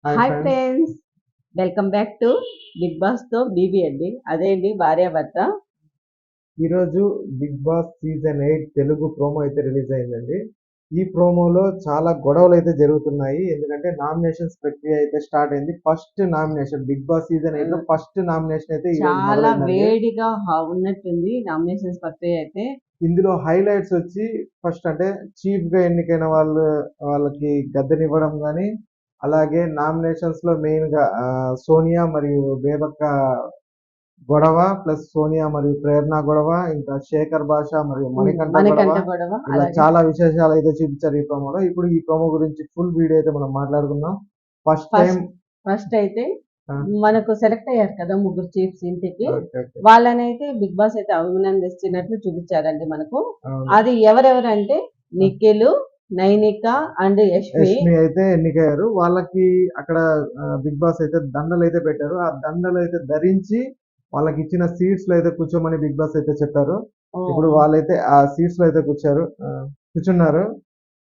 Hi hi friends, friends, welcome back to Bigg Boss తో BB అండి. అదే అండి భార్యాభర్త. ఈరోజు Bigg Boss season 8 Telugu promo అయితే రిలీజ్ అయిందండి. ఈ ప్రోమోలో చాలా గొడవలు అయితే జరుగుతున్నాయి. ఎందుకంటే నామినేషన్స్ ప్రక్రియ అయితే స్టార్ట్ అయింది. First nomination Bigg Boss season 8 లో ఫస్ట్ నామినేషన్ అయితే ఈ రోజు చాలా మొదలైందండి. వేడిగా ఉన్నట్టుంది నామినేషన్స్ ప్రక్రియ అయితే. ఇందులో హైలైట్స్ వచ్చి ఫస్ట్ అంటే చీఫ్ గా ఎన్నికైన వాళ్ళకి గద్దెనివ్వడం కానీ, అలాగే నామినేషన్స్ లో మెయిన్ గా సోనియా మరియు బేబక్క గొడవ, ప్లస్ సోనియా మరియు ప్రేరణ గొడవ, ఇంకా శేఖర్ భాష మరియు మణికంఠ గొడవ, మణికంఠ గొడవ ఇలా అలాగే. చాలా విశేషాలు అయితే చూపించారు ఈ ప్రోమోలో. ఇప్పుడు ఈ ప్రోమో గురించి ఫుల్ వీడియో అయితే మనం మాట్లాడుకుందాం. ఫస్ట్ టైం ఫస్ట్ అయితే మనకు సెలెక్ట్ అయ్యారు కదా ముగ్గురు చీఫ్స్ ఇంటికి. Okay, okay. వాళ్ళనైతే బిగ్ బాస్ అయితే అభినందిస్తున్నట్లు చూపించారండి మనకు. అవును. అది ఎవరెవరంటే నిఖిల్, నైనిక అండ్ యష్మి. యష్మి అయితే ఎన్నికయ్యారు. వాళ్ళకి అక్కడ బిగ్ బాస్ అయితే దండలు అయితే పెట్టారు. ఆ దండలు అయితే ధరించి వాళ్ళకి ఇచ్చిన సీట్స్ లో అయితే కూర్చోమని బిగ్ బాస్ అయితే చెప్పారు. ఇప్పుడు వాళ్ళైతే ఆ సీట్స్ లో అయితే కూర్చున్నారు.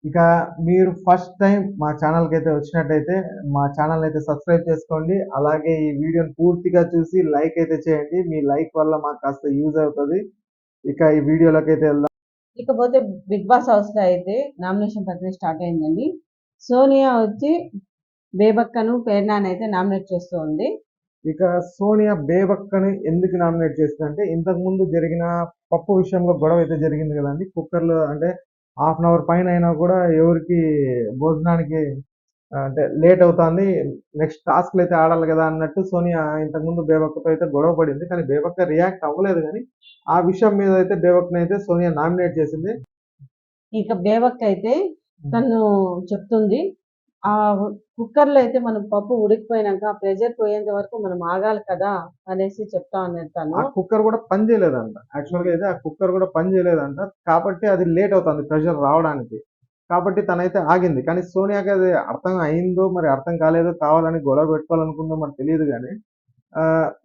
ఇక మీరు ఫస్ట్ టైం మా ఛానల్కి అయితే వచ్చినట్టయితే మా ఛానల్ అయితే సబ్స్క్రైబ్ చేసుకోండి. అలాగే ఈ వీడియోని పూర్తిగా చూసి లైక్ అయితే చేయండి. మీ లైక్ వల్ల మాకు కాస్త యూజ్ అవుతుంది. ఇక ఈ వీడియోలోకి అయితే వెళ్దాం. ఇకపోతే బిగ్ బాస్ హౌస్ లో అయితే నామినేషన్ ప్రక్రియ స్టార్ట్ అయిందండి. సోనియా వచ్చి బేబక్కను పేర్నాన్ అయితే నామినేట్ చేస్తూ ఉంది. ఇక సోనియా బేబక్కని ఎందుకు నామినేట్ చేస్తుందంటే, ఇంతకు ముందు జరిగిన పప్పు విషయంలో గొడవ అయితే జరిగింది కదండి. కుక్కర్లో అంటే హాఫ్ అన్ అవర్ పైన అయినా కూడా ఎవరికి భోజనానికి అంటే లేట్ అవుతుంది, నెక్స్ట్ టాస్క్లు అయితే ఆడాలి కదా అన్నట్టు సోనియా ఇంతకు ముందు బేబక్కతో అయితే గొడవ పడింది. కానీ బేబక్క రియాక్ట్ అవ్వలేదు. కానీ ఆ విషయం మీద అయితే బేబక్కని అయితే సోనియా నామినేట్ చేసింది. ఇక బేబక్క అయితే తను చెప్తుంది, ఆ కుక్కర్ లో అయితే మనం పప్పు ఉడికిపోయినాక ఆ ప్రెజర్ పోయేంత వరకు మనం ఆగాలి కదా అనేసి చెప్తా ఉన్నాడు తను. ఆ కుక్కర్ కూడా పని చేయలేదంట. యాక్చువల్గా అయితే ఆ కుక్కర్ కూడా పని చేయలేదంట. కాబట్టి అది లేట్ అవుతుంది ప్రెషర్ రావడానికి. కాబట్టి తనైతే ఆగింది. కానీ సోనియాకి అది అర్థం అయిందో మరి అర్థం కాలేదో, కావాలని గొడవ పెట్టుకోవాలనుకుందో మరి తెలియదు. కానీ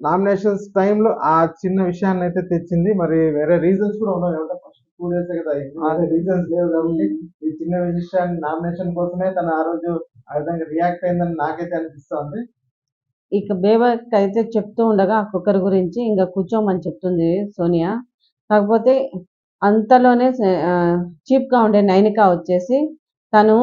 నామినేషన్స్ టైంలో ఆ చిన్న విషయాన్ని అయితే తెచ్చింది. మరి వేరే రీజన్స్ కూడా ఉండవు కాబట్టి ఫస్ట్ 2 days కదా అయింది. అదే రీజన్స్ లేవు కాబట్టి ఈ చిన్న విషయాన్ని నామినేషన్ కోసమే తను ఆ రోజు ఆ విధంగా రియాక్ట్ అయిందని నాకైతే అనిపిస్తుంది. ఇక బేబక్ అయితే చెప్తూ ఉండగా ఆ కుక్కర్ గురించి ఇంకా కూర్చోమని చెప్తుంది సోనియా. కాకపోతే అంతలోనే చీప్ గా ఉండే నైనిక వచ్చేసి తను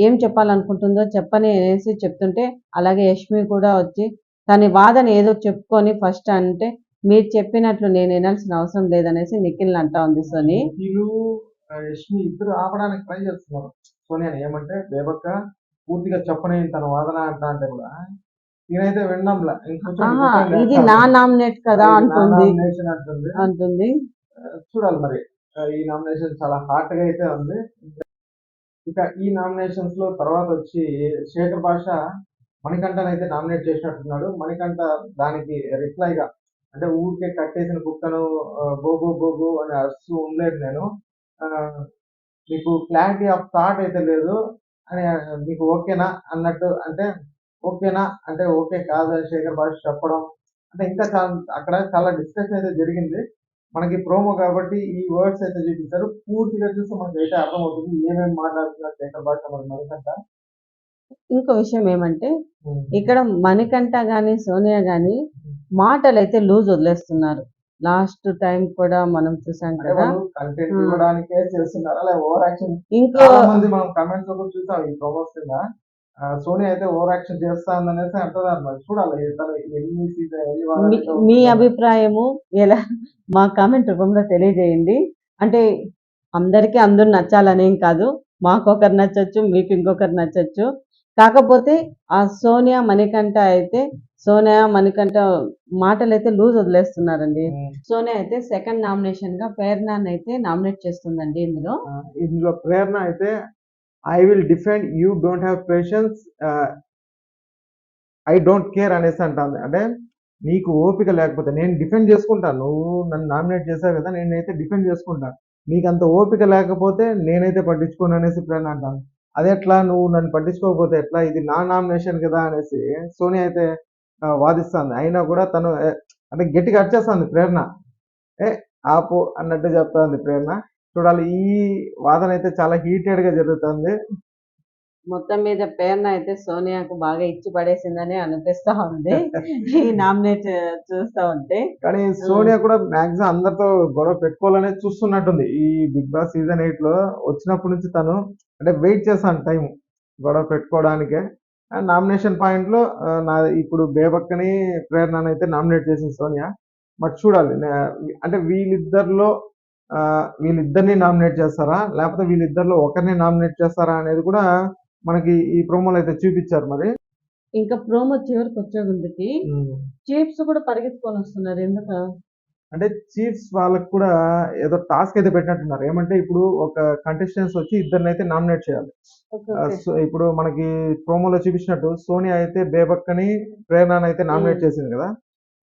ఏం చెప్పాలనుకుంటుందో చెప్పని అనేసి చెప్తుంటే, అలాగే యష్మి కూడా వచ్చి తన వాదన ఏదో చెప్పుకొని ఫస్ట్ అంటే మీరు చెప్పినట్లు నేను వినాల్సిన అవసరం లేదనేసి నిఖిల్ అంటా ఉంది సోని. నిఖిలు యష్మి ఇద్దరు ఆపడానికి ట్రై చేస్తున్నారు సోనియాని. ఏమంటే బేబక్క పూర్తిగా చెప్పని తన వాదన అంటా అంటే కూడా నేనైతే విన్నాంలా. ఇది నా నామినేట్ కదా అంటుంది. అంటుంది. చూడాలి మరి. ఈ నామినేషన్ చాలా హాట్ గా అయితే ఉంది. ఇక ఈ నామినేషన్స్ లో తర్వాత వచ్చి శేఖర్ భాష మణికంఠన్ అయితే నామినేట్ చేసినట్టున్నాడు. మణికంఠ దానికి రిప్లైగా అంటే ఊరికే కట్టేసిన కుక్కను బోబో బోబో అని అరుస్తూ ఉండలేదు నేను. ఆ, మీకు క్లారిటీ ఆఫ్ థాట్ అయితే లేదు అని, మీకు ఓకేనా అన్నట్టు అంటే ఓకేనా అంటే ఓకే కాదు అని శేఖర్ భాష చెప్పడం. అంటే ఇంకా చాలా అక్కడ చాలా డిస్కషన్ అయితే జరిగింది. మనకి ప్రోమో కాబట్టి ఈ వర్డ్స్ అయితే చూపించారు. పూర్తిగా చూస్తే మనకి అయితే అర్థమవుతుంది ఏమేమి మాట్లాడుతున్నారు శేఖర్ భాష మరి మణికంఠ. ఇంకో విషయం ఏమంటే ఇక్కడ మణికంఠ గాని సోనియా గాని మాటలు అయితే లూజ్ వదిలేస్తున్నారు. లాస్ట్ టైం కూడా మనం చూసాం కదా. కంటెంట్ ఇవ్వడానికే చేస్తున్నారు అలా ఓవర్ యాక్షన్. ఇంకో మంది మనం కమెంట్స్ లో చూసాం ఈ ప్రోమోస్ కింద. సోనియా అయితే ఓవర్ యాక్షన్ చేస్తా ఉందనేసి అంటున్నారు. మరి చూడాలి మీ అభిప్రాయము ఎలా మా కామెంట్ రూపంలో తెలియజేయండి. అంటే అందరికీ అందరూ నచ్చాలనేం కాదు, మాకొకరు నచ్చచ్చు, మీకు ఇంకొకరు నచ్చచ్చు. కాకపోతే ఆ సోనియా మణికంఠ అయితే సోనియా మణికంఠ మాటలు అయితే లూజ్ వదిలేస్తున్నారండి. సోనియా అయితే సెకండ్ నామినేషన్ గా ప్రేరణని అయితే నామినేట్ చేస్తుందండి. ఇందులో ప్రేరణ అయితే I will defend you don't have patience, I don't care అనేసి అంటుంది. అంటే నీకు ఓపిక లేకపోతే నేను డిఫెండ్ చేసుకుంటాను, నువ్వు నన్ను నామినేట్ చేశావు కదా, నేనైతే డిఫెండ్ చేసుకుంటాను, నీకు అంత ఓపిక లేకపోతే నేనైతే పట్టించుకోను అనేసి ప్రేరణ అంటాను. అది ఎట్లా, నువ్వు నన్ను పట్టించుకోకపోతే ఎట్లా, ఇది నా నామినేషన్ కదా అనేసి సోనియా అయితే వాదిస్తుంది. అయినా కూడా తను అంటే గట్టిగా అరిచేస్తుంది ప్రేరణ. ఆపు అన్నట్టు చెప్తుంది ప్రేరణ. చూడాలి, ఈ వాదన అయితే చాలా హీటెడ్ గా జరుగుతుంది. మొత్తం మీద ప్రేరణ అయితే సోనియాకు బాగా ఇచ్చి పడేసిందని అనిపిస్తా ఉంది ఈ నామినేట్ చూస్తా ఉంటే. కానీ సోనియా కూడా మాక్సిమం అందరితో గొడవ పెట్టుకోవాలనే చూస్తున్నట్టుంది ఈ బిగ్ బాస్ సీజన్ 8 లో. వచ్చినప్పటి నుంచి తను అంటే వెయిట్ చేస్తాను టైం గొడవ పెట్టుకోవడానికే. నామినేషన్ పాయింట్ లో నా ఇప్పుడు బేబక్కని ప్రేరణని అయితే నామినేట్ చేసింది సోనియా. బట్ చూడాలి అంటే వీళ్ళిద్దరిని నామినేట్ చేస్తారా లేకపోతే వీళ్ళిద్దరిలో ఒకరిని నామినేట్ చేస్తారా అనేది కూడా మనకి ఈ ప్రోమోలో అయితే చూపించారు మరి. ఇంకా ప్రోమో చివరికి వచ్చే ముందుకి చీఫ్స్ కూడా పరిగెత్తుకొని వస్తున్నారు ఎందుకు? అంటే చీఫ్స్ వాళ్ళకి కూడా ఏదో టాస్క్ అయితే పెట్టినట్టున్నారు. ఏమంటే ఇప్పుడు ఒక కంటెస్టెంట్స్ వచ్చి ఇద్దరిని అయితే నామినేట్ చేయాలి. Okay, okay. సో ఇప్పుడు మనకి ప్రోమోలో చూపించినట్టు సోనియా అయితే బేబక్కని ప్రేరణని అయితే నామినేట్ చేసింది కదా.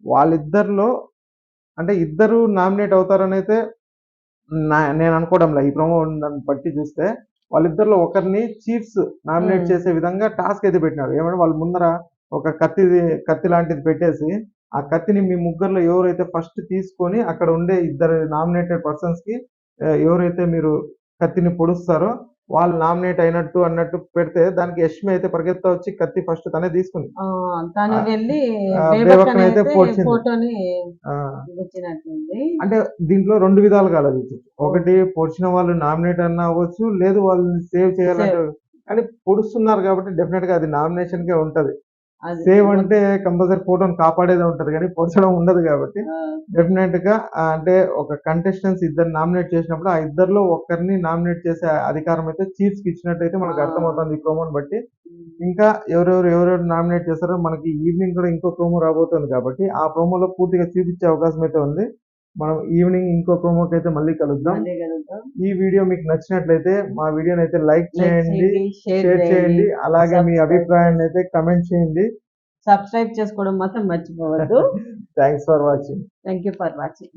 వాళ్ళిద్దరిలో అంటే ఇద్దరు నామినేట్ అవుతారని అయితే నేను అనుకోవడంలా. ఈ ప్రోమో బట్టి చూస్తే వాళ్ళిద్దరిలో ఒకరిని చీఫ్స్ నామినేట్ చేసే విధంగా టాస్క్ అయితే పెట్టినారు. ఏమంటే వాళ్ళ ముందర ఒక కత్తి లాంటిది పెట్టేసి ఆ కత్తిని మీ ముగ్గురులో ఎవరైతే ఫస్ట్ తీసుకొని అక్కడ ఉండే ఇద్దరు నామినేటెడ్ పర్సన్స్ కి ఎవరైతే మీరు కత్తిని పొడుస్తారో వాళ్ళు నామినేట్ అయినట్టు అన్నట్టు పెడితే దానికి యష్మి అయితే పరిగెత్తా వచ్చి కత్తి ఫస్ట్ తనే తీసుకుంది. తను వెళ్ళి బేబక్కని అయితే పొడిచింది. ఫోటోని ఆ, వచ్చినట్టుంది. అంటే దీంట్లో 2 విధాలుగా ఆలోచించు. ఒకటి పొడిచిన వాళ్ళు నామినేట్ అన్న అవ్వచ్చు, లేదు వాళ్ళని సేవ్ చేయాలంటే. కానీ పొడుస్తున్నారు కాబట్టి డెఫినెట్ గా అది నామినేషన్ కే ఉంటది. సేవ్ అంటే కంపల్సరీ ఫోటోని కాపాడేదే ఉంటది కానీ పొడచడం ఉండదు కాబట్టి డెఫినెట్ గా అంటే ఒక కంటెస్టెంట్స్ ఇద్దరు నామినేట్ చేసినప్పుడు ఆ ఇద్దరిలో ఒకరిని నామినేట్ చేసే అధికారం అయితే చీఫ్స్ కి ఇచ్చినట్టయితే మనకు అర్థమవుతుంది ఈ ప్రోమోని బట్టి. ఇంకా ఎవరెవరు నామినేట్ చేస్తారో మనకి ఈవినింగ్ కూడా ఇంకో ప్రోమో రాబోతుంది కాబట్టి ఆ ప్రోమోలో పూర్తిగా చూపించే అవకాశం అయితే ఉంది. మనం ఈవినింగ్ ఇంకో ప్రోమోకి అయితే మళ్ళీ కలుద్దాం. ఈ వీడియో మీకు నచ్చినట్లయితే మా వీడియోని అయితే లైక్ చేయండి, షేర్ చేయండి, అలాగే మీ అభిప్రాయాన్ని అయితే కమెంట్ చేయండి. సబ్స్క్రైబ్ చేసుకోవడం మాత్రం మర్చిపోవద్దు. Thanks for watching. Thank you for watching.